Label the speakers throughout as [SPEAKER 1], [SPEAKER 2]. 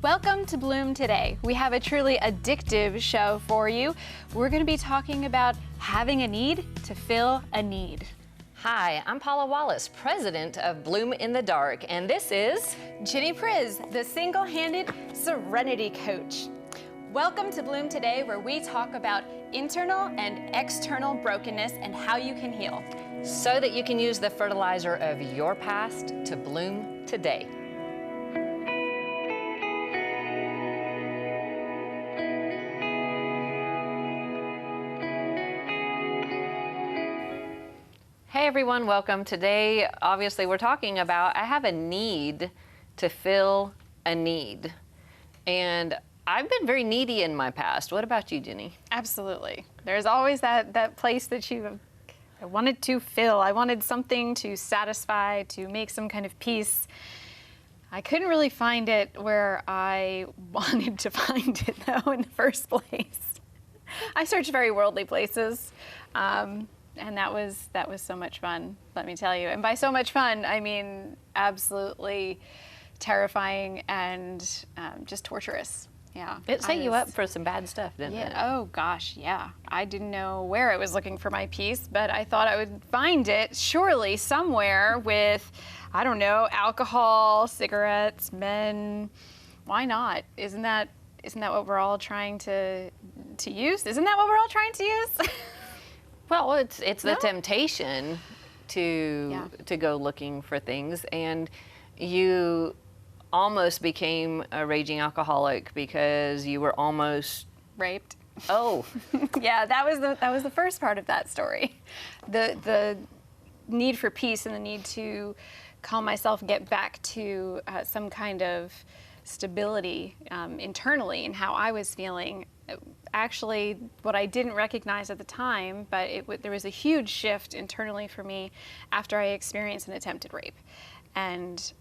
[SPEAKER 1] Welcome to Bloom Today. We have a truly addictive show for you. We're going to be talking about having a need to fill a need.
[SPEAKER 2] Hi, I'm Paula Wallace, president of Bloom in the Dark, and this is
[SPEAKER 1] Ginny Priz, the single-handed serenity coach. Welcome to Bloom Today, where we talk about internal and external brokenness and how you can heal,
[SPEAKER 2] so that you can use the fertilizer of your past to bloom today. Hey everyone, welcome. Today, obviously, we're talking about I have a need to fill a need. And I've been very needy in my past. What about you, Ginny?
[SPEAKER 1] Absolutely. There's always that place that I wanted to fill. I wanted something to satisfy, to make some kind of peace. I couldn't really find it where I wanted to find it, though, in the first place. I searched very worldly places. And that was so much fun, let me tell you. And by so much fun, I mean absolutely terrifying and just torturous. Yeah.
[SPEAKER 2] It set you up for some bad stuff, didn't it?
[SPEAKER 1] Oh gosh, yeah. I didn't know where I was looking for my peace, but I thought I would find it surely somewhere with, I don't know, alcohol, cigarettes, men. Why not? Isn't that what we're all trying to use? Isn't that what we're all trying to use?
[SPEAKER 2] Well, it's the temptation to go looking for things, and you almost became a raging alcoholic because you were almost
[SPEAKER 1] raped.
[SPEAKER 2] Oh,
[SPEAKER 1] yeah, that was the first part of that story. The need for peace and the need to calm myself, get back to some kind of stability internally in how I was feeling. Actually, what I didn't recognize at the time, but there was a huge shift internally for me after I experienced an attempted rape. And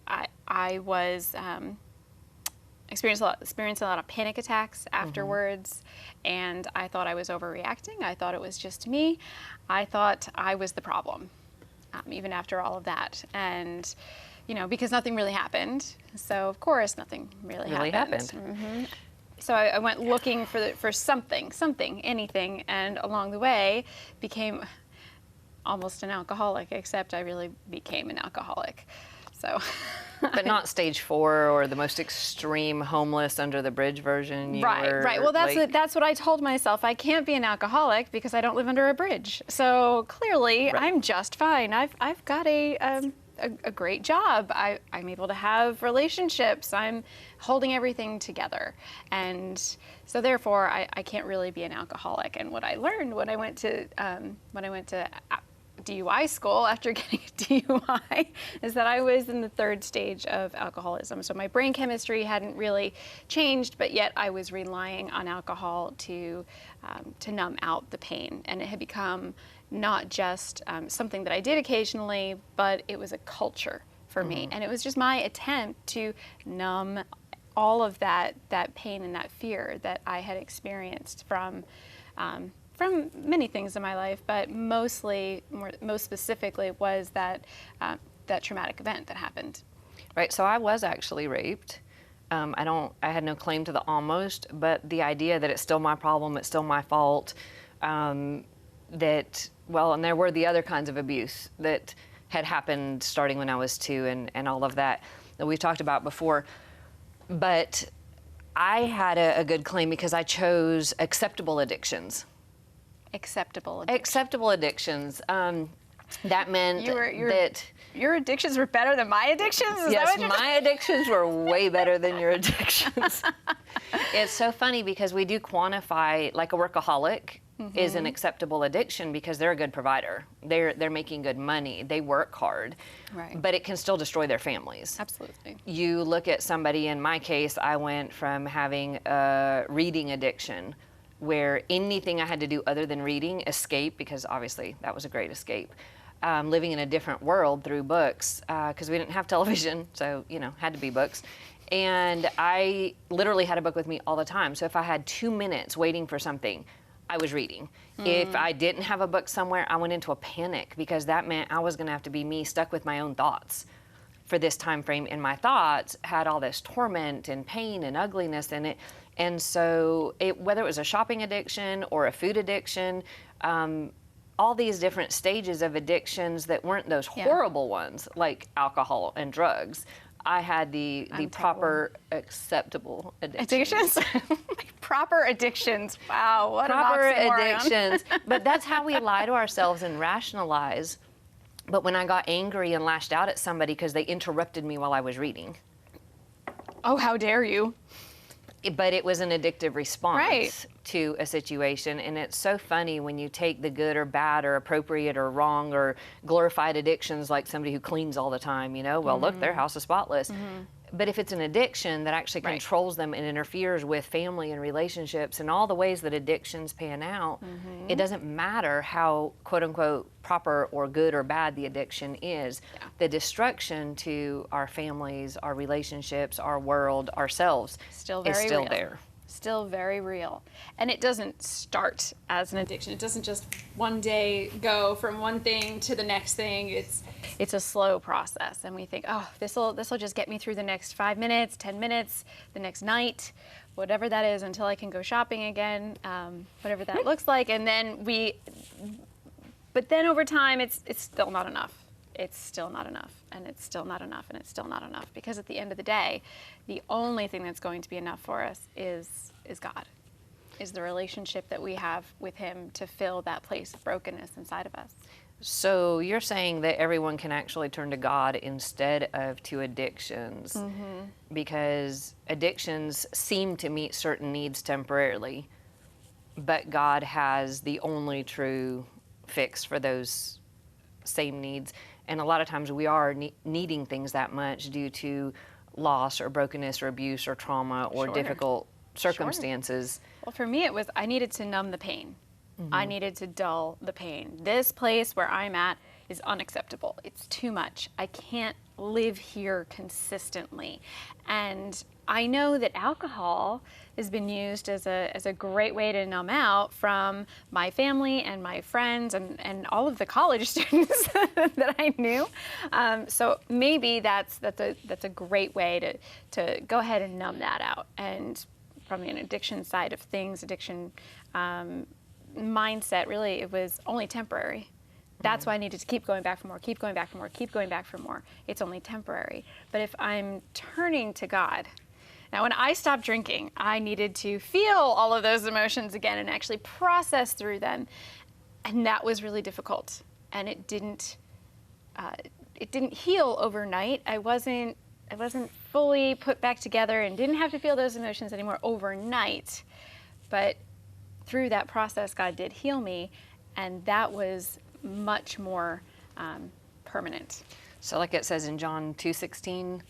[SPEAKER 1] I was experiencing a lot of panic attacks afterwards, and I thought I was overreacting. I thought it was just me. I thought I was the problem, even after all of that. And, because nothing really happened. So, of course, nothing really happened. Mm-hmm. So I went looking for something, anything, and along the way became almost an alcoholic, except I really became an alcoholic. So,
[SPEAKER 2] but not stage 4 or the most extreme homeless under the bridge version.
[SPEAKER 1] Right. Well, that's what I told myself. I can't be an alcoholic because I don't live under a bridge. So clearly, I'm just fine. I've got a great job. I'm able to have relationships. I'm holding everything together. And so therefore, I can't really be an alcoholic. And what I learned when I went to DUI school after getting a DUI is that I was in the 3rd stage of alcoholism. So my brain chemistry hadn't really changed, but yet I was relying on alcohol to numb out the pain. And it had become not just something that I did occasionally, but it was a culture for me. And it was just my attempt to numb all of that pain and that fear that I had experienced from many things in my life, but most specifically was that traumatic event that happened.
[SPEAKER 2] Right, so I was actually raped. I had no claim to the almost, but the idea that it's still my problem, it's still my fault, and there were the other kinds of abuse that had happened starting when I was 2 and all of that we've talked about before. But I had a good claim because I chose acceptable addictions.
[SPEAKER 1] Acceptable
[SPEAKER 2] addictions. That meant that
[SPEAKER 1] your addictions were better than my addictions?
[SPEAKER 2] Yes, my addictions were way better than your addictions. It's so funny because we do quantify, like a workaholic is an acceptable addiction because they're a good provider. They're making good money. They work hard.
[SPEAKER 1] Right.
[SPEAKER 2] But it can still destroy their families.
[SPEAKER 1] Absolutely.
[SPEAKER 2] You look at somebody, in my case, I went from having a reading addiction where anything I had to do other than reading, escape, because obviously that was a great escape, living in a different world through books, because we didn't have television, so, had to be books. And I literally had a book with me all the time. So if I had 2 minutes waiting for something, I was reading. If I didn't have a book somewhere, I went into a panic because that meant I was going to have to be me stuck with my own thoughts. for this time frame in my thoughts had all this torment and pain and ugliness in it. And so whether it was a shopping addiction or a food addiction, all these different stages of addictions that weren't those horrible ones like alcohol and drugs. I had the proper acceptable addictions.
[SPEAKER 1] Proper addictions. Wow, what
[SPEAKER 2] proper
[SPEAKER 1] an oxymoron.
[SPEAKER 2] addictions. But that's how we lie to ourselves and rationalize. But when I got angry and lashed out at somebody because they interrupted me while I was reading.
[SPEAKER 1] Oh, how dare you.
[SPEAKER 2] But it was an addictive response
[SPEAKER 1] Right.
[SPEAKER 2] to a situation. And it's so funny when you take the good or bad or appropriate or wrong or glorified addictions like somebody who cleans all the time, you know, well, look, their house is spotless. But if it's an addiction that actually
[SPEAKER 1] Right.
[SPEAKER 2] controls them and interferes with family and relationships and all the ways that addictions pan out, it doesn't matter how, quote unquote, proper or good or bad the addiction is.
[SPEAKER 1] Yeah.
[SPEAKER 2] The destruction to our families, our relationships, our world, ourselves
[SPEAKER 1] Still
[SPEAKER 2] is
[SPEAKER 1] very
[SPEAKER 2] still
[SPEAKER 1] real.
[SPEAKER 2] there.
[SPEAKER 1] Still very real. And it doesn't start as an addiction. It doesn't just one day go from one thing to the next thing. It's a slow process. And we think, oh, this'll just get me through the next 5 minutes, 10 minutes, the next night, whatever that is, until I can go shopping again, whatever that looks like. And then but then over time, it's still not enough. It's still not enough, and it's still not enough, and it's still not enough. Because at the end of the day, the only thing that's going to be enough for us is God, is the relationship that we have with Him to fill that place of brokenness inside of us.
[SPEAKER 2] So you're saying that everyone can actually turn to God instead of to addictions, because addictions seem to meet certain needs temporarily, but God has the only true fix for those same needs. And a lot of times we are needing things that much due to loss or brokenness or abuse or trauma or
[SPEAKER 1] Sure.
[SPEAKER 2] difficult circumstances.
[SPEAKER 1] Well, for me, it was I needed to numb the pain. I needed to dull the pain. This place where I'm at is unacceptable. It's too much. I can't live here consistently. And I know that alcohol has been used as a great way to numb out from my family and my friends and all of the college students that I knew. So maybe that's a great way to go ahead and numb that out. And from an addiction side of things, addiction mindset, really, it was only temporary. That's why I needed to keep going back for more, keep going back for more, keep going back for more. It's only temporary. But if I'm turning to God, now when I stopped drinking, I needed to feel all of those emotions again and actually process through them. And that was really difficult. And it didn't heal overnight. I wasn't fully put back together and didn't have to feel those emotions anymore overnight. But through that process, God did heal me, and that was much more permanent.
[SPEAKER 2] So like it says in John 2:16,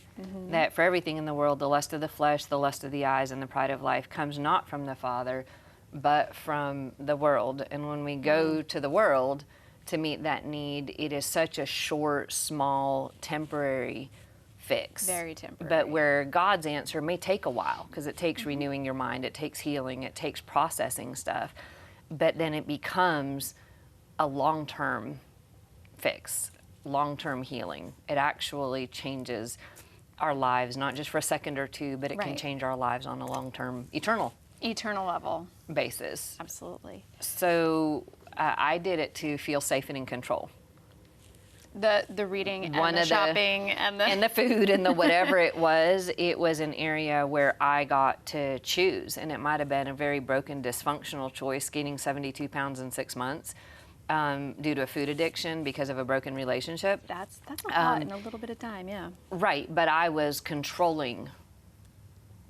[SPEAKER 2] that for everything in the world, the lust of the flesh, the lust of the eyes, and the pride of life comes not from the Father, but from the world. And when we go to the world to meet that need, it is such a short, small, temporary fix.
[SPEAKER 1] Very temporary.
[SPEAKER 2] But where God's answer may take a while, because it takes renewing your mind, it takes healing, it takes processing stuff, but then it becomes a long-term fix, long-term healing. It actually changes our lives, not just for a second or two, but it can
[SPEAKER 1] Right.
[SPEAKER 2] change our lives on a long-term, eternal
[SPEAKER 1] Level.
[SPEAKER 2] basis.
[SPEAKER 1] Absolutely.
[SPEAKER 2] So I did it to feel safe and in control.
[SPEAKER 1] The reading and the shopping and
[SPEAKER 2] the food and the whatever it was an area where I got to choose. And it might have been a very broken, dysfunctional choice, gaining 72 pounds in 6 months due to a food addiction because of a broken relationship.
[SPEAKER 1] That's a lot in a little bit of time, yeah.
[SPEAKER 2] Right, but I was controlling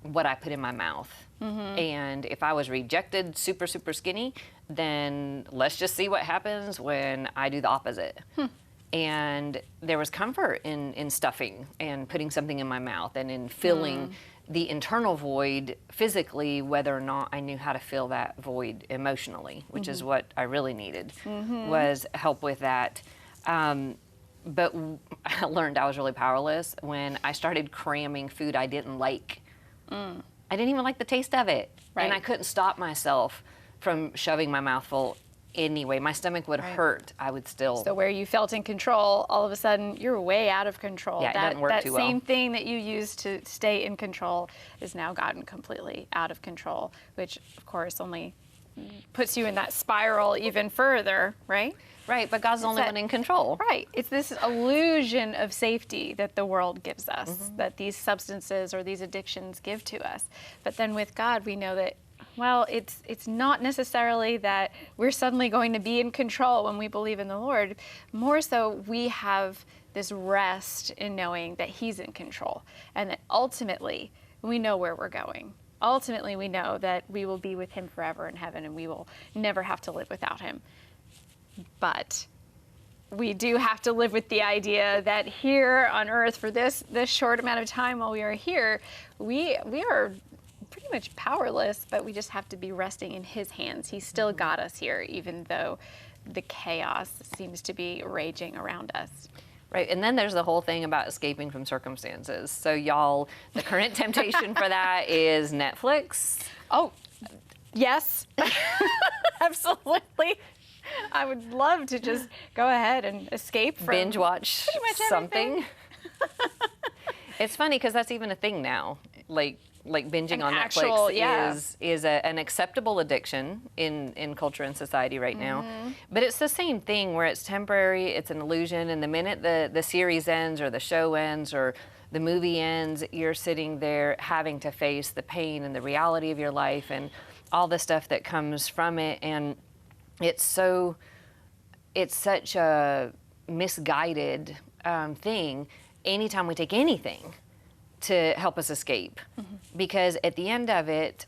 [SPEAKER 2] what I put in my mouth. And if I was rejected super, super skinny, then let's just see what happens when I do the opposite. And there was comfort in stuffing and putting something in my mouth and in filling the internal void physically, whether or not I knew how to fill that void emotionally, which is what I really needed, was help with that. But I learned I was really powerless when I started cramming food I didn't like. I didn't even like the taste of it.
[SPEAKER 1] Right.
[SPEAKER 2] And I couldn't stop myself from shoving my mouth full anyway. My stomach would hurt. I would still.
[SPEAKER 1] So where you felt in control, all of a sudden you're way out of control.
[SPEAKER 2] Yeah, it doesn't work too well.
[SPEAKER 1] That same thing that you used to stay in control is now gotten completely out of control, which of course only puts you in that spiral even further, right?
[SPEAKER 2] Right, but God's the only one in control.
[SPEAKER 1] Right. It's this illusion of safety that the world gives us, that these substances or these addictions give to us. But then with God, we know that, well, it's not necessarily that we're suddenly going to be in control when we believe in the Lord. More so, we have this rest in knowing that He's in control, and that ultimately we know where we're going. Ultimately, we know that we will be with Him forever in heaven, and we will never have to live without Him. But we do have to live with the idea that here on earth, for this short amount of time while we are here, we are pretty much powerless, but we just have to be resting in His hands. He's still got us here, even though the chaos seems to be raging around us.
[SPEAKER 2] Right, and then there's the whole thing about escaping from circumstances. So y'all, the current temptation for that is Netflix.
[SPEAKER 1] Oh, yes, absolutely. I would love to just go ahead and escape from
[SPEAKER 2] binge watch something. It's funny because that's even a thing now. Like binging on Netflix is an acceptable addiction in culture and society right now. But it's the same thing where it's temporary, it's an illusion, and the minute the series ends or the show ends or the movie ends, you're sitting there having to face the pain and the reality of your life and all the stuff that comes from it. And it's such a misguided thing anytime we take anything to help us escape, because at the end of it,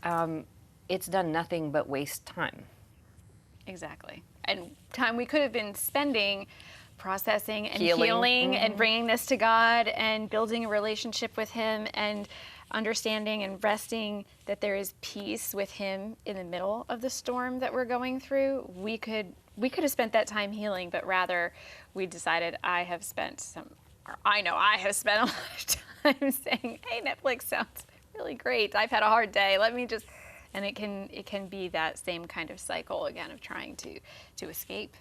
[SPEAKER 2] it's done nothing but waste time.
[SPEAKER 1] Exactly. And time we could have been spending processing and healing and bringing this to God and building a relationship with Him and understanding and resting that there is peace with Him in the middle of the storm that we're going through. We could have spent that time healing, but rather we decided I know I have spent a lot of time saying, hey, Netflix sounds really great. I've had a hard day. Let me just, and it can be that same kind of cycle again of trying to escape.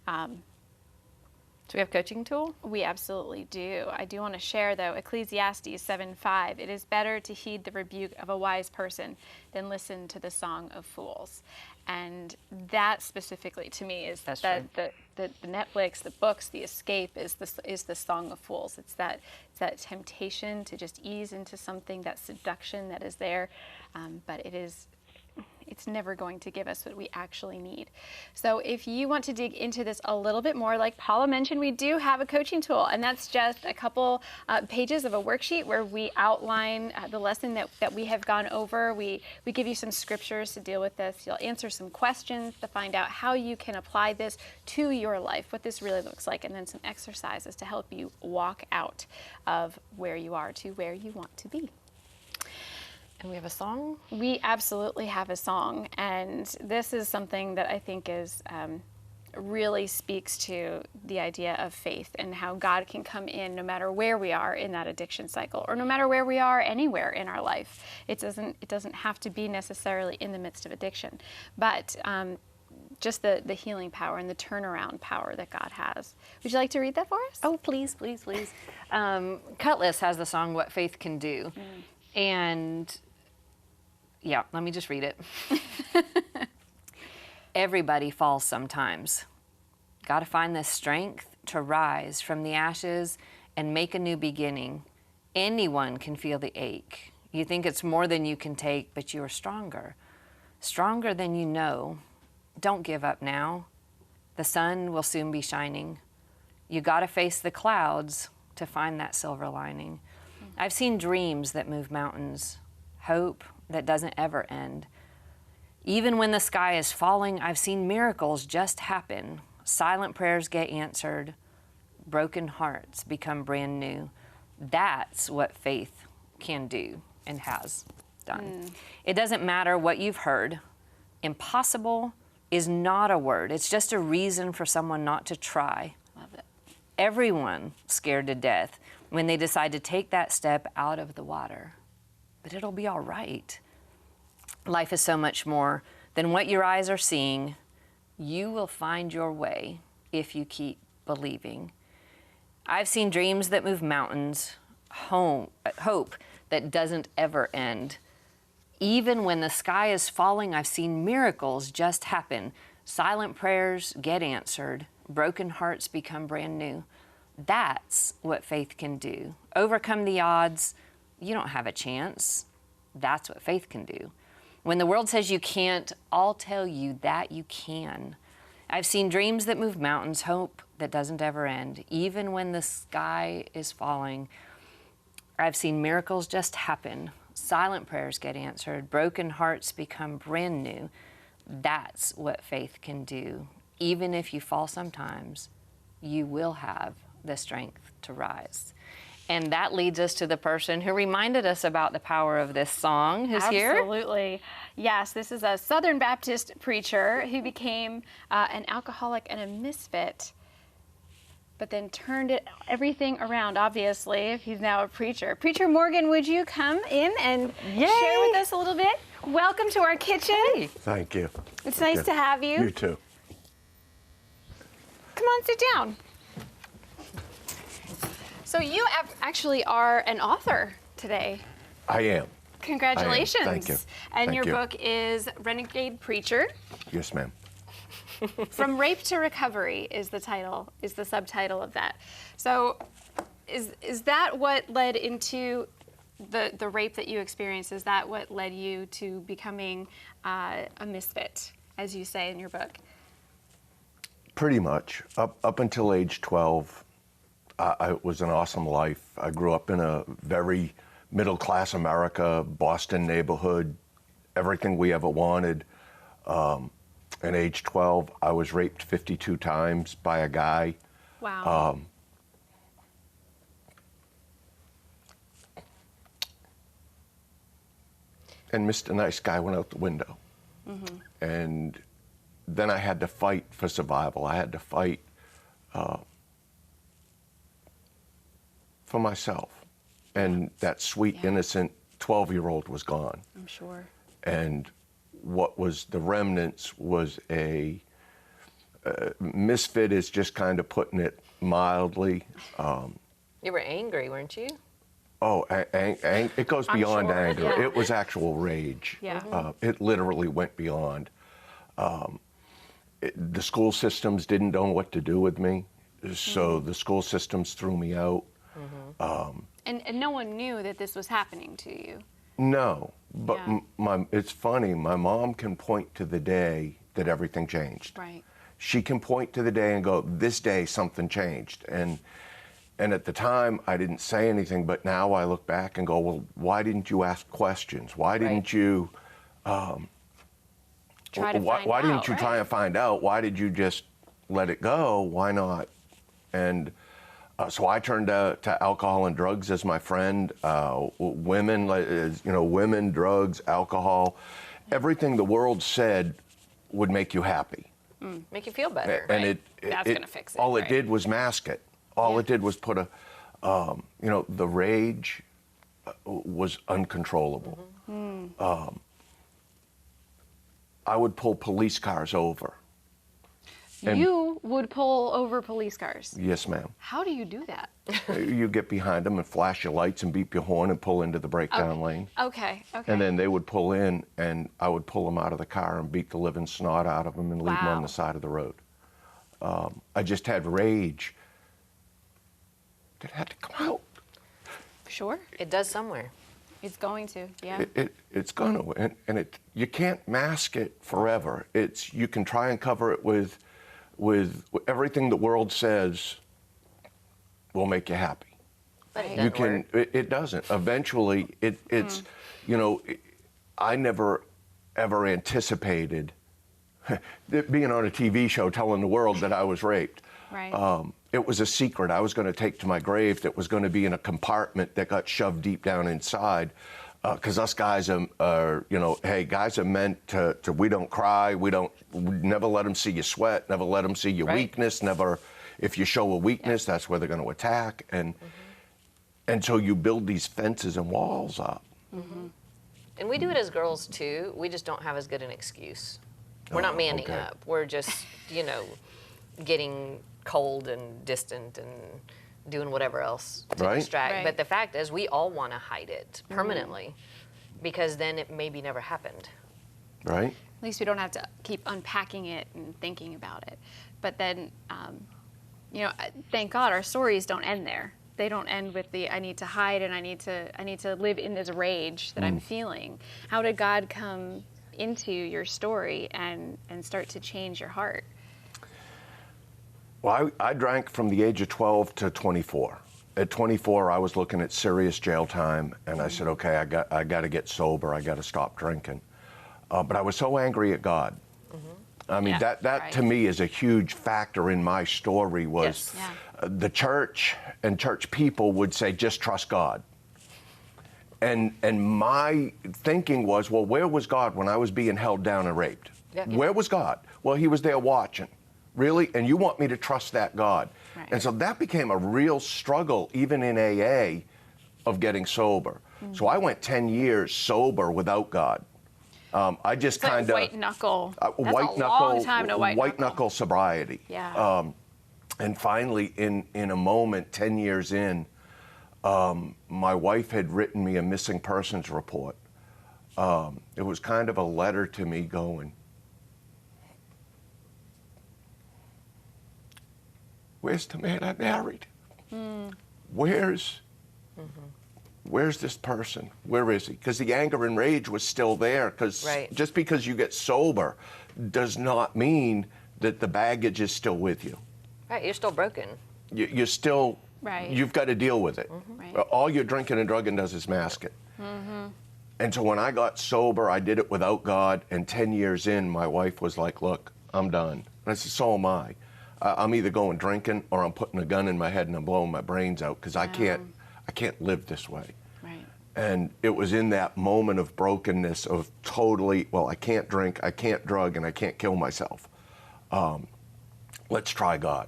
[SPEAKER 2] Do we have a coaching tool?
[SPEAKER 1] We absolutely do. I do want to share, though, Ecclesiastes 7:5. It is better to heed the rebuke of a wise person than listen to the song of fools. And that specifically to me is the Netflix, the books, the escape is the song of fools. It's that temptation to just ease into something, that seduction that is there, but it's never going to give us what we actually need. So if you want to dig into this a little bit more, like Paula mentioned, we do have a coaching tool, and that's just a couple pages of a worksheet where we outline the lesson that we have gone over. We give you some scriptures to deal with this. You'll answer some questions to find out how you can apply this to your life, what this really looks like, and then some exercises to help you walk out of where you are to where you want to be.
[SPEAKER 2] And we have a song?
[SPEAKER 1] We absolutely have a song, and this is something that I think is really speaks to the idea of faith and how God can come in no matter where we are in that addiction cycle, or no matter where we are anywhere in our life. It doesn't have to be necessarily in the midst of addiction, but just the healing power and the turnaround power that God has. Would you like to read that for us?
[SPEAKER 2] Oh, please, please, please. Cutlass has the song "What Faith Can Do," and yeah, let me just read it. Everybody falls sometimes. Got to find the strength to rise from the ashes and make a new beginning. Anyone can feel the ache. You think it's more than you can take, but you are stronger. Stronger than you know. Don't give up now. The sun will soon be shining. You got to face the clouds to find that silver lining. I've seen dreams that move mountains. Hope that doesn't ever end. Even when the sky is falling, I've seen miracles just happen. Silent prayers get answered. Broken hearts become brand new. That's what faith can do and has done. It doesn't matter what you've heard. Impossible is not a word. It's just a reason for someone not to try.
[SPEAKER 1] Love it.
[SPEAKER 2] Everyone scared to death when they decide to take that step out of the water. But it'll be all right. Life is so much more than what your eyes are seeing. You will find your way if you keep believing. I've seen dreams that move mountains, hope that doesn't ever end. Even when the sky is falling, I've seen miracles just happen. Silent prayers get answered. Broken hearts become brand new. That's what faith can do. Overcome the odds. You don't have a chance. That's what faith can do. When the world says you can't, I'll tell you that you can. I've seen dreams that move mountains, hope that doesn't ever end. Even when the sky is falling, I've seen miracles just happen. Silent prayers get answered. Broken hearts become brand new. That's what faith can do. Even if you fall sometimes, you will have the strength to rise. And that leads us to the person who reminded us about the power of this song, who's here.
[SPEAKER 1] Absolutely. Yes, this is a Southern Baptist preacher who became an alcoholic and a misfit, but then turned everything around, obviously, if he's now a preacher. Preacher Morgan, would you come in and share with us a little bit? Welcome to our kitchen.
[SPEAKER 2] Hey.
[SPEAKER 3] Thank you.
[SPEAKER 1] It's nice to have you.
[SPEAKER 3] You too.
[SPEAKER 1] Come on, sit down. So you actually are an author today.
[SPEAKER 3] I am.
[SPEAKER 1] Congratulations.
[SPEAKER 3] Thank you.
[SPEAKER 1] And
[SPEAKER 3] Thank
[SPEAKER 1] your
[SPEAKER 3] you.
[SPEAKER 1] book is Renegade Preacher.
[SPEAKER 3] Yes, ma'am.
[SPEAKER 1] From Rape to Recovery is the title, is the subtitle of that. So is that what led into the rape that you experienced? Is that what led you to becoming a misfit, as you say in your book?
[SPEAKER 3] Pretty much. Up until age 12, it was an awesome life. I grew up in a very middle-class America, Boston neighborhood, everything we ever wanted. At age 12, I was raped 52 times by a guy.
[SPEAKER 1] Wow.
[SPEAKER 3] And Mr. Nice Guy went out the window. Mm-hmm. And then I had to fight for survival. I had to fight for myself. And that sweet, innocent 12-year-old was gone.
[SPEAKER 1] I'm sure.
[SPEAKER 3] And what was the remnants was a misfit is just kind of putting it mildly.
[SPEAKER 2] You were angry, weren't you?
[SPEAKER 3] Oh, it goes beyond
[SPEAKER 1] sure,
[SPEAKER 3] anger.
[SPEAKER 1] yeah.
[SPEAKER 3] It was actual rage.
[SPEAKER 1] Yeah.
[SPEAKER 3] It literally went beyond. The school systems didn't know what to do with me, so the school systems threw me out.
[SPEAKER 1] And no one knew that this was happening to you.
[SPEAKER 3] No, but
[SPEAKER 1] Yeah.
[SPEAKER 3] it's funny, my mom can point to the day that everything changed.
[SPEAKER 1] Right.
[SPEAKER 3] She can point to the day and go, this day something changed. And at the time, I didn't say anything, but now I look back and go, well, why didn't you ask questions? Why didn't you
[SPEAKER 1] Try to find
[SPEAKER 3] why didn't
[SPEAKER 1] out,
[SPEAKER 3] you try
[SPEAKER 1] right?
[SPEAKER 3] and find out? Why did you just let it go? Why not? And so I turned to alcohol and drugs as my friend. Women, women, drugs, alcohol, everything the world said would make you happy.
[SPEAKER 2] Make you feel better.
[SPEAKER 3] And
[SPEAKER 1] That's gonna fix it,
[SPEAKER 3] all it
[SPEAKER 1] right.
[SPEAKER 3] did was mask it. All it did was put the rage was uncontrollable. I would pull police cars over. And-
[SPEAKER 1] You would pull over police cars.
[SPEAKER 3] Yes, ma'am.
[SPEAKER 1] How do you do that?
[SPEAKER 3] You get behind them and flash your lights and beep your horn and pull into the breakdown lane.
[SPEAKER 1] Okay.
[SPEAKER 3] And then they would pull in, and I would pull them out of the car and beat the living snot out of them and leave them on
[SPEAKER 1] Wow.
[SPEAKER 3] the side of the road. I just had rage that had to come out.
[SPEAKER 1] Sure.
[SPEAKER 2] It does somewhere.
[SPEAKER 1] It's going to. Yeah.
[SPEAKER 3] It's gonna, and you can't mask it forever. You can try and cover it with everything the world says will make you happy.
[SPEAKER 2] But it
[SPEAKER 3] You
[SPEAKER 2] doesn't
[SPEAKER 3] can.
[SPEAKER 2] work.
[SPEAKER 3] It doesn't. Eventually, it's. I never ever anticipated being on a TV show telling the world that I was raped.
[SPEAKER 1] Right.
[SPEAKER 3] It was a secret I was going to take to my grave that was going to be in a compartment that got shoved deep down inside. Because us guys are, hey, guys are meant to, we don't cry, we never let them see you sweat, never let them see your
[SPEAKER 2] Right.
[SPEAKER 3] weakness, never, if you show a weakness, that's where they're going to attack. And so you build these fences and walls up.
[SPEAKER 2] And we do it as girls too. We just don't have as good an excuse. We're not
[SPEAKER 3] Oh,
[SPEAKER 2] manning
[SPEAKER 3] okay.
[SPEAKER 2] up. We're just, getting cold and distant and doing whatever else to
[SPEAKER 3] Right.
[SPEAKER 2] distract.
[SPEAKER 1] Right.
[SPEAKER 2] But the fact is, we all want to hide it permanently because then it maybe never happened.
[SPEAKER 3] Right?
[SPEAKER 1] At least we don't have to keep unpacking it and thinking about it. But then, thank God our stories don't end there. They don't end with the I need to hide and I need to live in this rage that I'm feeling. How did God come into your story and start to change your heart?
[SPEAKER 3] Well, I drank from the age of 12 to 24. At 24, I was looking at serious jail time, and I said, okay, I got to get sober. I got to stop drinking. But I was so angry at God. I mean,
[SPEAKER 1] Yeah,
[SPEAKER 3] that
[SPEAKER 1] right.
[SPEAKER 3] to me is a huge factor in my story was
[SPEAKER 2] Yes.
[SPEAKER 1] Yeah.
[SPEAKER 3] the church and church people would say, just trust God. And my thinking was, well, where was God when I was being held down and raped?
[SPEAKER 2] Yeah.
[SPEAKER 3] Where was God? Well, he was there watching. Really? And you want me to trust that God?
[SPEAKER 1] Right.
[SPEAKER 3] And so that became a real struggle, even in AA, of getting sober. So I went 10 years sober without God. I just
[SPEAKER 1] It's like
[SPEAKER 3] kind of
[SPEAKER 1] white knuckle. That's
[SPEAKER 3] white
[SPEAKER 1] a
[SPEAKER 3] knuckle,
[SPEAKER 1] long time to white
[SPEAKER 3] knuckle sobriety.
[SPEAKER 1] Yeah.
[SPEAKER 3] And finally, in a moment, 10 years in, my wife had written me a missing persons report. It was kind of a letter to me going, where's the man I married? Where's this person? Where is he? Because the anger and rage was still there. Because
[SPEAKER 2] Right.
[SPEAKER 3] just because you get sober does not mean that the baggage is still with you.
[SPEAKER 2] Right, you're still broken.
[SPEAKER 3] You're still,
[SPEAKER 1] Right.
[SPEAKER 3] you've got to deal with it.
[SPEAKER 1] Right.
[SPEAKER 3] All your drinking and drugging does is mask it. And so when I got sober, I did it without God. And 10 years in, my wife was like, look, I'm done. And I said, so am I. I'm either going drinking or I'm putting a gun in my head and I'm blowing my brains out because I can't live this way.
[SPEAKER 1] Right.
[SPEAKER 3] And it was in that moment of brokenness of totally, well, I can't drink, I can't drug, and I can't kill myself. Let's try God.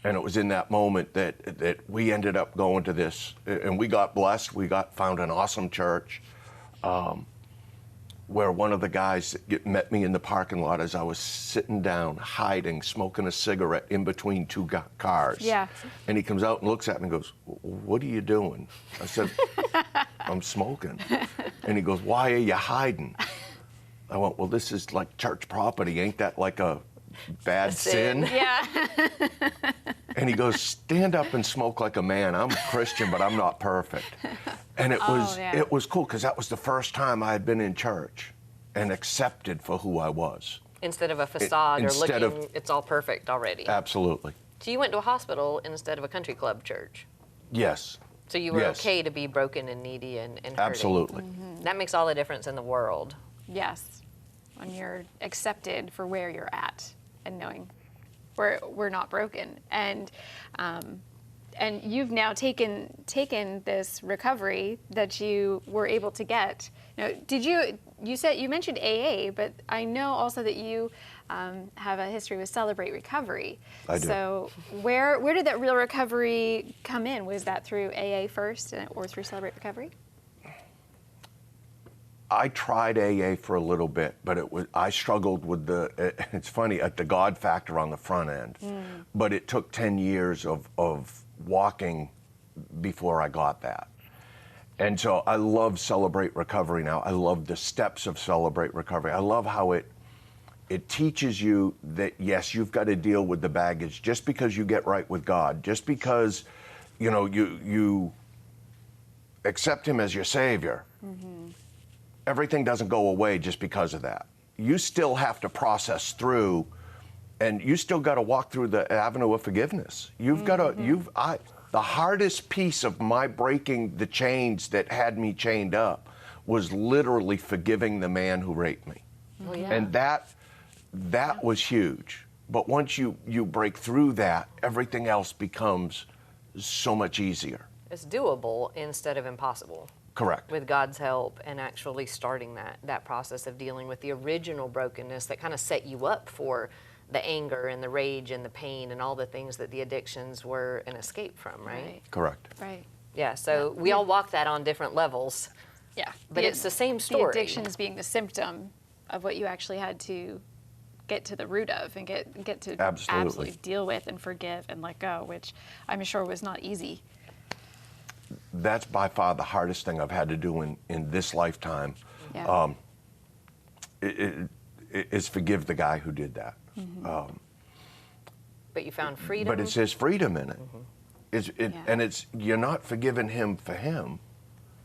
[SPEAKER 3] And it was in that moment that we ended up going to this, and we got blessed. We found an awesome church where one of the guys met me in the parking lot as I was sitting down, hiding, smoking a cigarette in between two cars.
[SPEAKER 1] Yeah.
[SPEAKER 3] And he comes out and looks at me and goes, what are you doing? I said, I'm smoking. And he goes, why are you hiding? I went, well, this is like church property. Ain't that like a bad sin?
[SPEAKER 1] Yeah.
[SPEAKER 3] And he goes, stand up and smoke like a man. I'm a Christian, but I'm not perfect. And it was cool because that was the first time I had been in church and accepted for who I was.
[SPEAKER 2] Instead of a facade or
[SPEAKER 3] Instead
[SPEAKER 2] looking,
[SPEAKER 3] of-
[SPEAKER 2] it's all perfect already.
[SPEAKER 3] Absolutely.
[SPEAKER 2] So you went to a hospital instead of a country club church.
[SPEAKER 3] Yes.
[SPEAKER 2] So you were
[SPEAKER 3] Yes.
[SPEAKER 2] okay to be broken and needy and hurting.
[SPEAKER 3] Absolutely.
[SPEAKER 2] That makes all the difference in the world.
[SPEAKER 1] Yes. When you're accepted for where you're at and knowing we're not broken. And you've now taken this recovery that you were able to get. Now, you mentioned AA, but I know also that you have a history with Celebrate Recovery.
[SPEAKER 3] I do.
[SPEAKER 1] So where did that real recovery come in? Was that through AA first or through Celebrate Recovery?
[SPEAKER 3] I tried AA for a little bit, but I struggled with it's funny, at the God factor on the front end. But it took 10 years of walking before I got that. And so I love Celebrate Recovery now. I love the steps of Celebrate Recovery. I love how it teaches you that, yes, you've got to deal with the baggage just because you get right with God, just because, you accept Him as your Savior. Everything doesn't go away just because of that. You still have to process through, and you still got to walk through the avenue of forgiveness. You've got to, the hardest piece of my breaking the chains that had me chained up was literally forgiving the man who raped me.
[SPEAKER 2] Oh, yeah.
[SPEAKER 3] And that was huge. But once you break through that, everything else becomes so much easier.
[SPEAKER 2] It's doable instead of impossible.
[SPEAKER 3] Correct.
[SPEAKER 2] With God's help and actually starting that process of dealing with the original brokenness that kind of set you up for the anger and the rage and the pain and all the things that the addictions were an escape from, right?
[SPEAKER 3] Correct.
[SPEAKER 1] Right.
[SPEAKER 2] Yeah, so we all walk that on different levels.
[SPEAKER 1] Yeah.
[SPEAKER 2] But it's the same story.
[SPEAKER 1] The addictions being the symptom of what you actually had to get to the root of and get to
[SPEAKER 3] Absolutely.
[SPEAKER 1] absolutely deal with and forgive and let go, which I'm sure was not easy.
[SPEAKER 3] That's by far the hardest thing I've had to do in this lifetime.
[SPEAKER 1] Yeah.
[SPEAKER 3] Is forgive the guy who did that.
[SPEAKER 2] But you found freedom.
[SPEAKER 3] But it says freedom in it. And it's, you're not forgiving him for him.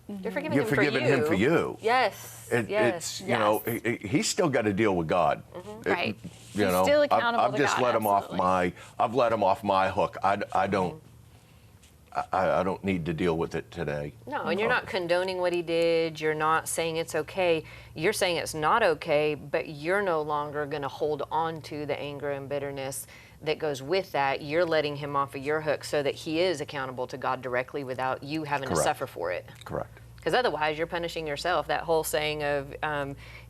[SPEAKER 2] You're forgiving
[SPEAKER 3] You're
[SPEAKER 2] him for
[SPEAKER 3] forgiving
[SPEAKER 2] you.
[SPEAKER 3] him for you.
[SPEAKER 2] Yes.
[SPEAKER 3] It's, you know, he's still got to deal with God.
[SPEAKER 1] Right.
[SPEAKER 3] You
[SPEAKER 1] He's
[SPEAKER 3] know,
[SPEAKER 1] still accountable
[SPEAKER 3] I've
[SPEAKER 1] to
[SPEAKER 3] just
[SPEAKER 1] God,
[SPEAKER 3] let him
[SPEAKER 1] absolutely.
[SPEAKER 3] I've let him off my hook. I don't need to deal with it today.
[SPEAKER 2] No, and you're not condoning what he did. You're not saying it's okay. You're saying it's not okay, but you're no longer going to hold on to the anger and bitterness that goes with that. You're letting him off of your hook so that he is accountable to God directly without you having to suffer for it.
[SPEAKER 3] Correct.
[SPEAKER 2] Because otherwise, you're punishing yourself. That whole saying of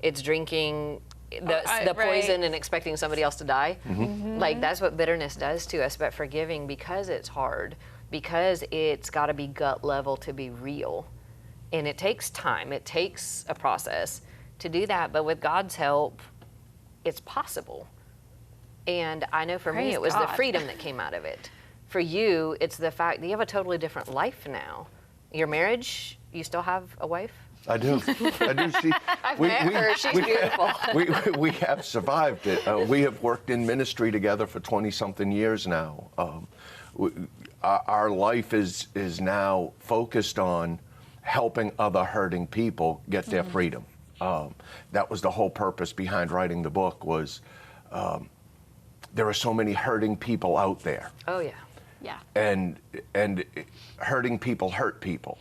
[SPEAKER 2] it's drinking the poison and expecting somebody else to die. Like, that's what bitterness does to us. But forgiving, because it's hard, because it's got to be gut level to be real. And it takes time. It takes a process to do that. But with God's help, it's possible. And I know for me,
[SPEAKER 1] Praise
[SPEAKER 2] it was
[SPEAKER 1] God.
[SPEAKER 2] the freedom that came out of it. For you, it's the fact that you have a totally different life now. Your marriage, you still have a wife?
[SPEAKER 3] I do. I do.
[SPEAKER 2] I've met her. She's beautiful.
[SPEAKER 3] We have survived it. We have worked in ministry together for 20-something years now. Our life is now focused on helping other hurting people get their freedom. That was the whole purpose behind writing the book. Was there are so many hurting people out there.
[SPEAKER 2] Oh, yeah.
[SPEAKER 1] Yeah.
[SPEAKER 3] And hurting people hurt people.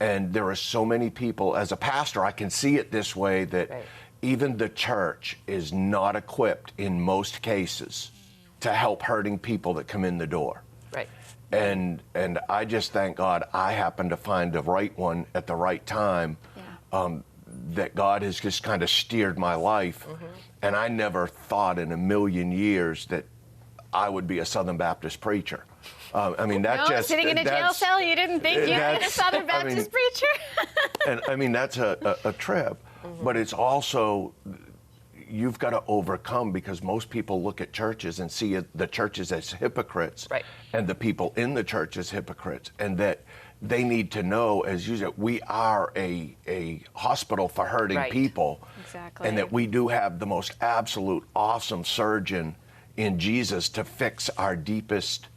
[SPEAKER 3] And there are so many people, as a pastor, I can see it this way, that even the church is not equipped in most cases to help hurting people that come in the door.
[SPEAKER 2] Right.
[SPEAKER 3] And I just thank God I happened to find the right one at the right time. That God has just kind of steered my life. And I never thought in a million years that I would be a Southern Baptist preacher. I mean, that just...
[SPEAKER 1] sitting in a jail cell, you didn't think you'd be a Southern Baptist preacher?
[SPEAKER 3] And I mean, that's a trip. But it's also, you've got to overcome, because most people look at churches and see the churches as hypocrites.
[SPEAKER 2] Right.
[SPEAKER 3] And the people in the church as hypocrites. And that they need to know, as you said, we are a hospital for hurting people.
[SPEAKER 1] Exactly.
[SPEAKER 3] And that we do have the most absolute awesome surgeon in Jesus to fix our deepest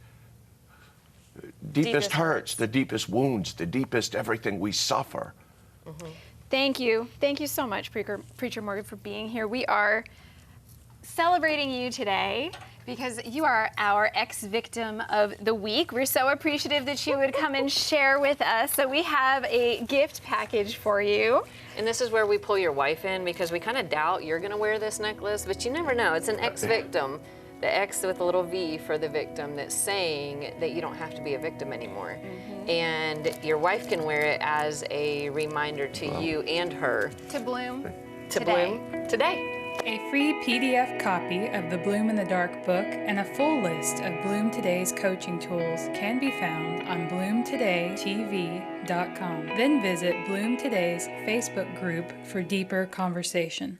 [SPEAKER 3] hurts, the deepest wounds, the deepest everything we suffer.
[SPEAKER 1] Thank you. Thank you so much, Preacher Morgan, for being here. We are celebrating you today because you are our ex-victim of the week. We're so appreciative that you would come and share with us. So we have a gift package for you.
[SPEAKER 2] And this is where we pull your wife in, because we kind of doubt you're going to wear this necklace, but you never know. It's an ex-victim. The X with a little V for the victim, that's saying that you don't have to be a victim anymore. And your wife can wear it as a reminder to you and her.
[SPEAKER 1] To bloom
[SPEAKER 2] Bloom today.
[SPEAKER 4] A free PDF copy of the Bloom in the Dark book and a full list of Bloom Today's coaching tools can be found on bloomtodaytv.com. Then visit Bloom Today's Facebook group for deeper conversation.